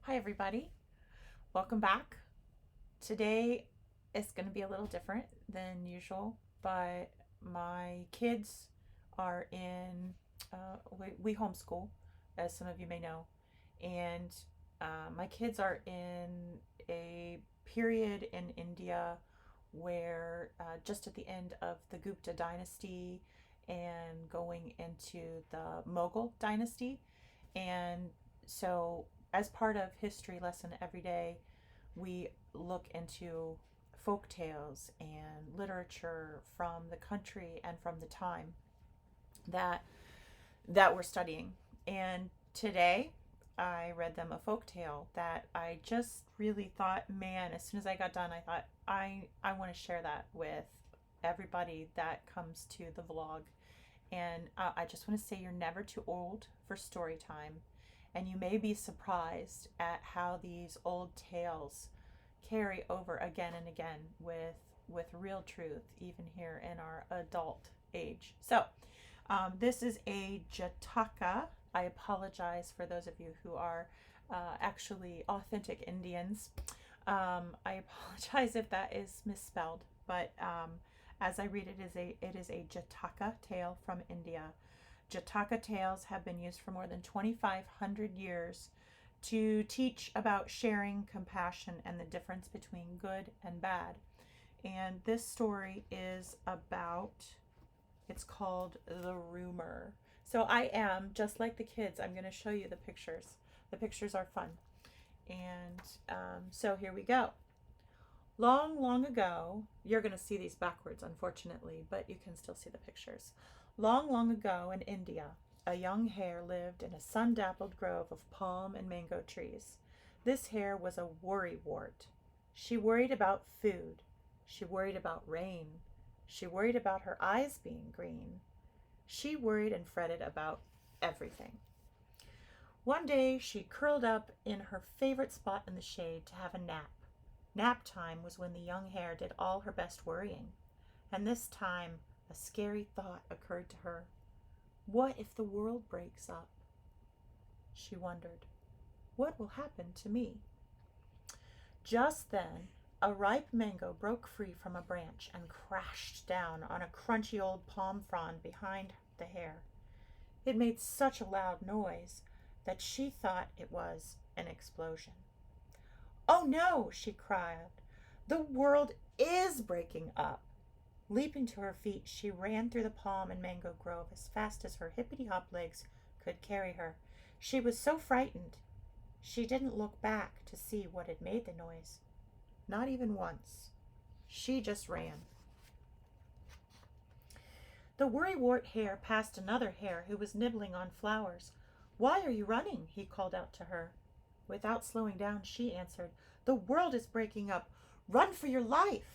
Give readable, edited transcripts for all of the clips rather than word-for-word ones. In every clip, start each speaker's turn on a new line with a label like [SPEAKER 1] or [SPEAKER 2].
[SPEAKER 1] Hi everybody, welcome back. Today is going to be a little different than usual, but my kids are in, we homeschool, as some of you may know, and my kids are in a period in India where just at the end of the Gupta dynasty and going into the Mughal dynasty. And so, as part of history lesson every day, we look into folk tales and literature from the country and from the time that we're studying. And today I read them a folk tale that I just really thought, man, as soon as I got done, I thought I want to share that with everybody that comes to the vlog. And I just want to say you're never too old for story time. And you may be surprised at how these old tales carry over again and again with real truth, even here in our adult age. So, this is a Jataka. I apologize for those of you who are actually authentic Indians. I apologize if that is misspelled, but as I read it, it is a Jataka tale from India. Jataka tales have been used for more than 2,500 years to teach about sharing, compassion, and the difference between good and bad. And this story is about, it's called The Rumor. So I am, just like the kids, I'm going to show you the pictures. The pictures are fun. And so here we go. Long, long ago, you're going to see these backwards, unfortunately, but you can still see the pictures. Long, long ago in India, a young hare lived in a sun-dappled grove of palm and mango trees. This hare was a worrywart. She worried about food. She worried about rain. She worried about her eyes being green. She worried and fretted about everything. One day she curled up in her favorite spot in the shade to have a nap. Nap time was when the young hare did all her best worrying. And this time a scary thought occurred to her. What if the world breaks up? She wondered. What will happen to me? Just then, a ripe mango broke free from a branch and crashed down on a crunchy old palm frond behind the hare. It made such a loud noise that she thought it was an explosion. Oh no, she cried. The world is breaking up. Leaping to her feet, she ran through the palm and mango grove as fast as her hippity-hop legs could carry her. She was so frightened, she didn't look back to see what had made the noise. Not even once. She just ran. The worrywart hare passed another hare who was nibbling on flowers. Why are you running? He called out to her. Without slowing down, she answered, The world is breaking up. Run for your life.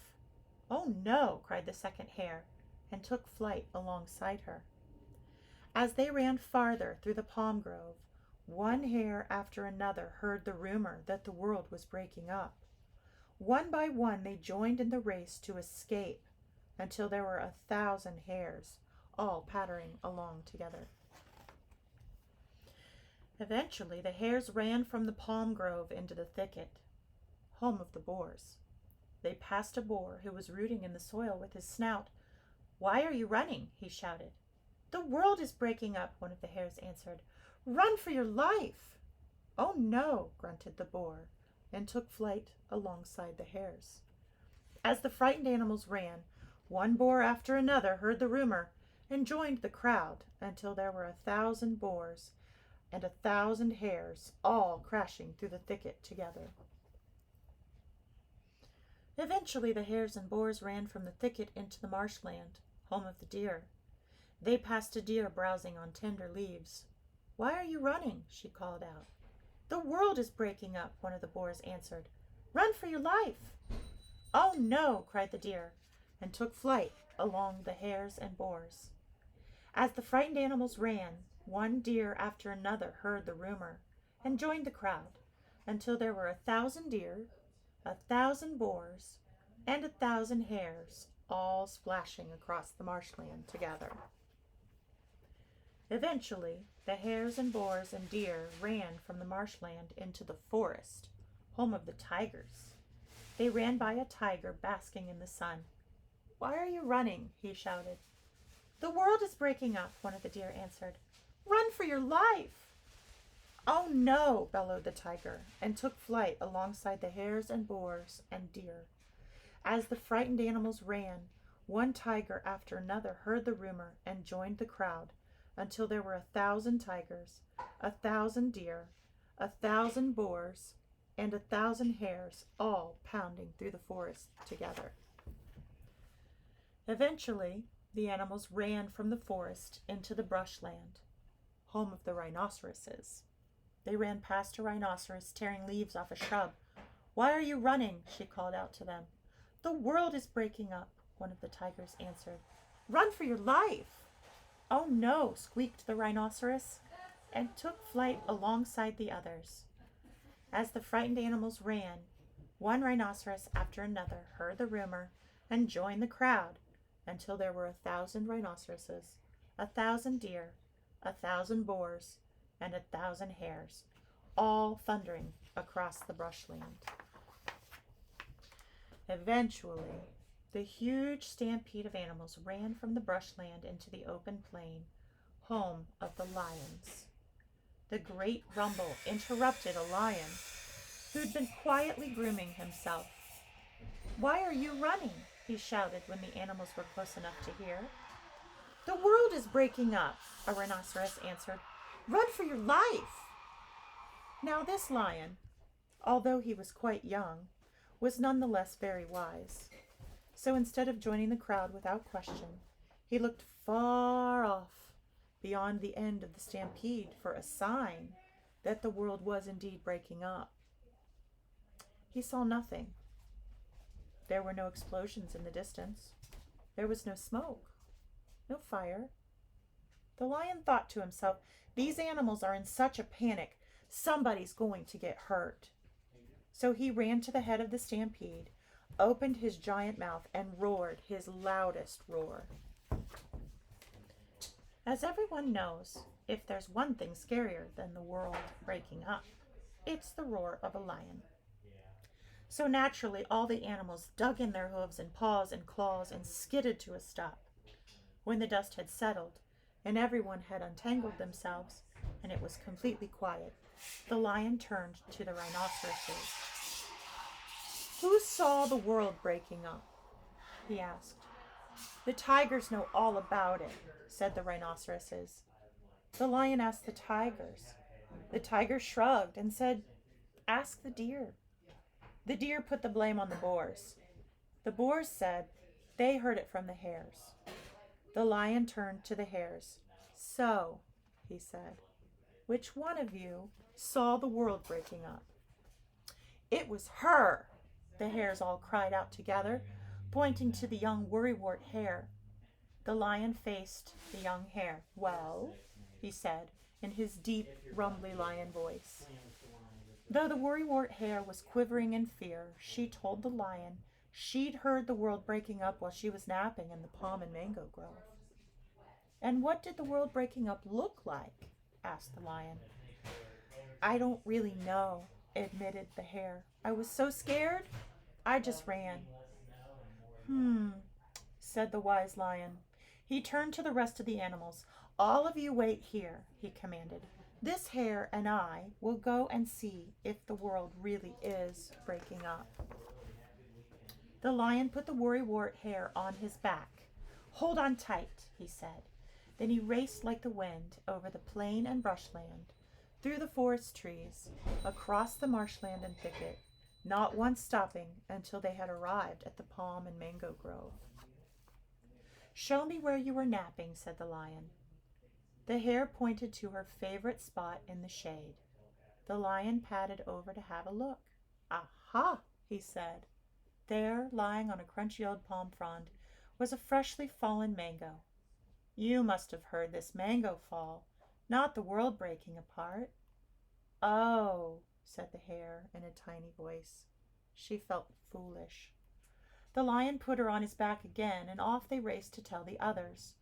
[SPEAKER 1] Oh no, cried the second hare, and took flight alongside her. As they ran farther through the palm grove, one hare after another heard the rumor that the world was breaking up. One by one they joined in the race to escape until there were 1,000 hares, all pattering along together. Eventually the hares ran from the palm grove into the thicket, home of the boars. They passed a boar who was rooting in the soil with his snout. Why are you running? He shouted. The world is breaking up, one of the hares answered. Run for your life. Oh no, grunted the boar, and took flight alongside the hares. As the frightened animals ran, one boar after another heard the rumor and joined the crowd until there were 1,000 boars and 1,000 hares all crashing through the thicket together. Eventually the hares and boars ran from the thicket into the marshland, home of the deer. They passed a deer browsing on tender leaves. Why are you running? She called out. The world is breaking up, one of the boars answered. Run for your life. Oh no, cried the deer, and took flight along the hares and boars. As the frightened animals ran, one deer after another heard the rumor and joined the crowd until there were 1,000 deer, 1,000 boars, and 1,000 hares all splashing across the marshland together. Eventually, the hares and boars and deer ran from the marshland into the forest, home of the tigers. They ran by a tiger basking in the sun. "Why are you running?" he shouted. "The world is breaking up," one of the deer answered. "Run for your life!" "Oh no!" bellowed the tiger, and took flight alongside the hares and boars and deer. As the frightened animals ran, one tiger after another heard the rumor and joined the crowd, until there were 1,000 tigers, 1,000 deer, 1,000 boars, and 1,000 hares, all pounding through the forest together. Eventually, the animals ran from the forest into the brushland, home of the rhinoceroses. They ran past a rhinoceros tearing leaves off a shrub. "Why are you running?" she called out to them. "The world is breaking up," one of the tigers answered. "Run for your life!" "Oh no!" squeaked the rhinoceros, and took flight alongside the others. As the frightened animals ran, one rhinoceros after another heard the rumor and joined the crowd, until there were 1,000 rhinoceroses, 1,000 deer, 1,000 boars, and 1,000 hares, all thundering across the brushland. Eventually, the huge stampede of animals ran from the brushland into the open plain, home of the lions. The great rumble interrupted a lion who'd been quietly grooming himself. "Why are you running?" he shouted when the animals were close enough to hear. "The world is breaking up," a rhinoceros answered. "Run for your life!" Now this lion, although he was quite young, was nonetheless very wise. So instead of joining the crowd without question, he looked far off beyond the end of the stampede for a sign that the world was indeed breaking up. He saw nothing. There were no explosions in the distance. There was no smoke, no fire. The lion thought to himself, "These animals are in such a panic, somebody's going to get hurt." So he ran to the head of the stampede, opened his giant mouth, and roared his loudest roar. As everyone knows, if there's one thing scarier than the world breaking up, it's the roar of a lion. So naturally, all the animals dug in their hooves and paws and claws and skidded to a stop. When the dust had settled, and everyone had untangled themselves, and it was completely quiet, the lion turned to the rhinoceroses. "Who saw the world breaking up?" he asked. "The tigers know all about it," said the rhinoceroses. The lion asked the tigers. The tigers shrugged and said, "Ask the deer." The deer put the blame on the boars. The boars said they heard it from the hares. The lion turned to the hares. "So," he said, "which one of you saw the world breaking up?" "It was her!" the hares all cried out together, pointing to the young worrywart hare. The lion faced the young hare. "Well," he said in his deep, rumbly lion voice. Though the worrywart hare was quivering in fear, she told the lion she'd heard the world breaking up while she was napping in the palm and mango grove. "And what did the world breaking up look like?" asked the lion. "I don't really know," admitted the hare. "I was so scared, I just ran." Said the wise lion. He turned to the rest of the animals. "All of you wait here," he commanded. "This hare and I will go and see if the world really is breaking up." The lion put the worrywart hare on his back. "Hold on tight," he said. Then he raced like the wind over the plain and brushland, through the forest trees, across the marshland and thicket, not once stopping until they had arrived at the palm and mango grove. "Show me where you were napping," said the lion. The hare pointed to her favorite spot in the shade. The lion padded over to have a look. "Aha!" he said. There, lying on a crunchy old palm frond, was a freshly fallen mango. "You must have heard this mango fall, not the world breaking apart." "Oh," said the hare in a tiny voice. She felt foolish. The lion put her on his back again, and off they raced to tell the others,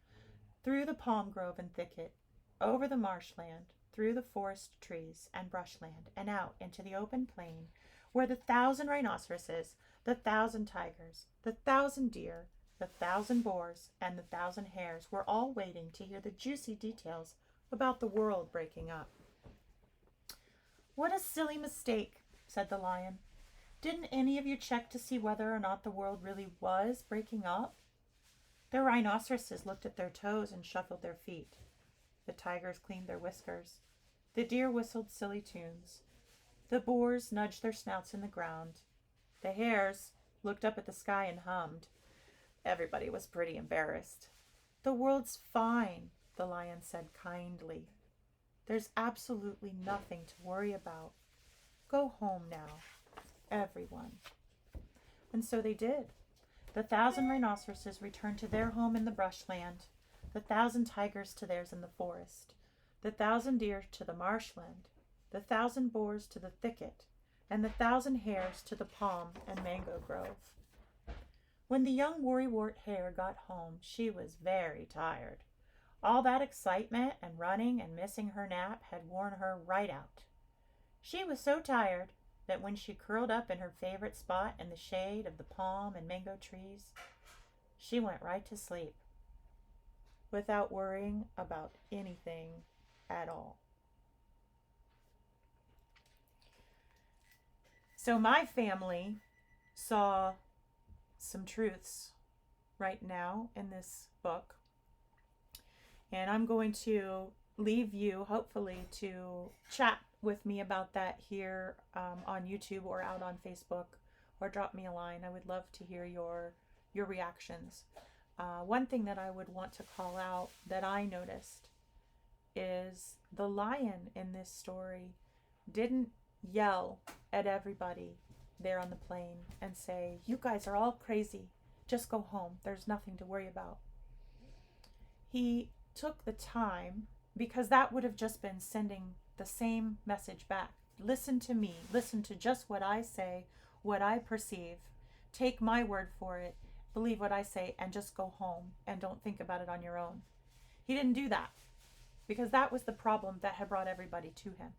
[SPEAKER 1] through the palm grove and thicket. over the marshland, through the forest trees and brushland, and out into the open plain where the 1,000 rhinoceroses, the 1,000 tigers, the 1,000 deer, the 1,000 boars, and the 1,000 hares were all waiting to hear the juicy details about the world breaking up. "What a silly mistake," said the lion. "Didn't any of you check to see whether or not the world really was breaking up?" The rhinoceroses looked at their toes and shuffled their feet. The tigers cleaned their whiskers. The deer whistled silly tunes. The boars nudged their snouts in the ground. The hares looked up at the sky and hummed. Everybody was pretty embarrassed. "The world's fine," the lion said kindly. "There's absolutely nothing to worry about. Go home now, everyone." And so they did. The 1,000 rhinoceroses returned to their home in the brushland, the 1,000 tigers to theirs in the forest, the 1,000 deer to the marshland, the 1,000 boars to the thicket, and the 1,000 hares to the palm and mango grove. When the young worrywart hare got home, she was very tired. All that excitement and running and missing her nap had worn her right out. She was so tired that when she curled up in her favorite spot in the shade of the palm and mango trees, she went right to sleep without worrying about anything at all. So my family saw some truths right now in this book, and I'm going to leave you, hopefully, to chat with me about that here on YouTube or out on Facebook, or drop me a line. I would love to hear your reactions. One thing that I would want to call out that I noticed is the lion in this story didn't yell at everybody there on the plain and say, "You guys are all crazy. Just go home. There's nothing to worry about." He took the time, because that would have just been sending the same message back. Listen to me. Listen to just what I say, what I perceive. Take my word for it. Believe what I say and just go home and don't think about it on your own. He didn't do that because that was the problem that had brought everybody to him.